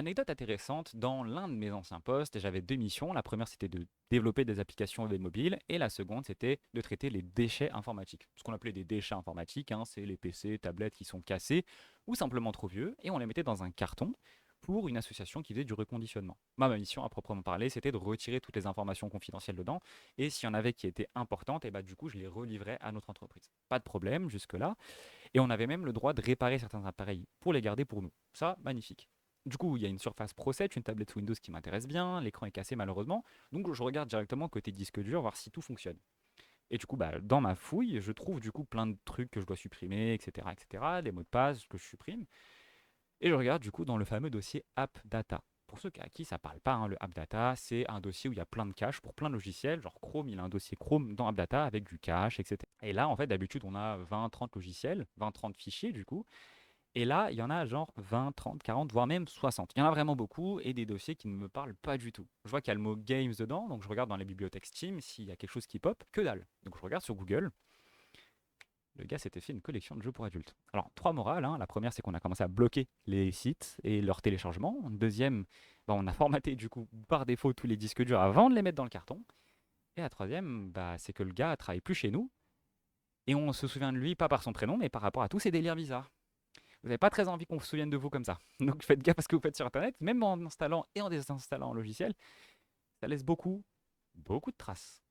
Anecdote intéressante, dans l'un de mes anciens postes, j'avais deux missions. La première, c'était de développer des applications web mobiles et la seconde, c'était de traiter les déchets informatiques. Ce qu'on appelait des déchets informatiques, hein, c'est les PC, tablettes qui sont cassés ou simplement trop vieux et on les mettait dans un carton pour une association qui faisait du reconditionnement. Ma mission, à proprement parler, c'était de retirer toutes les informations confidentielles dedans et s'il y en avait qui étaient importantes, et bah, du coup, je les relivrais à notre entreprise. Pas de problème jusque-là. Et on avait même le droit de réparer certains appareils pour les garder pour nous. Ça, magnifique. Du coup, il y a une Surface Pro 7, une tablette Windows qui m'intéresse bien, l'écran est cassé malheureusement, donc je regarde directement côté disque dur, voir si tout fonctionne. Et du coup, bah, dans ma fouille, je trouve du coup plein de trucs que je dois supprimer, etc., etc., des mots de passe que je supprime, et je regarde du coup dans le fameux dossier App Data. Pour ceux à qui ça parle pas, hein, le App Data, c'est un dossier où il y a plein de caches pour plein de logiciels. Genre Chrome, il a un dossier Chrome dans App Data avec du cache, etc. Et là, en fait, d'habitude, on a 20-30 logiciels, 20-30 fichiers du coup. Et là, il y en a genre 20, 30, 40, voire même 60. Il y en a vraiment beaucoup et des dossiers qui ne me parlent pas du tout. Je vois qu'il y a le mot games dedans, donc je regarde dans les bibliothèques Steam s'il y a quelque chose qui pop, que dalle. Donc je regarde sur Google. Le gars s'était fait une collection de jeux pour adultes. Alors, trois morales, hein. La première, c'est qu'on a commencé à bloquer les sites et leur téléchargement. Deuxième, bah, on a formaté du coup par défaut tous les disques durs avant de les mettre dans le carton. Et la troisième, bah, c'est que le gars travaille plus chez nous et on se souvient de lui pas par son prénom, mais par rapport à tous ses délires bizarres. Vous n'avez pas très envie qu'on se souvienne de vous comme ça. Donc faites gaffe à ce que vous faites sur Internet, même en installant et en désinstallant un logiciel, ça laisse beaucoup, beaucoup de traces.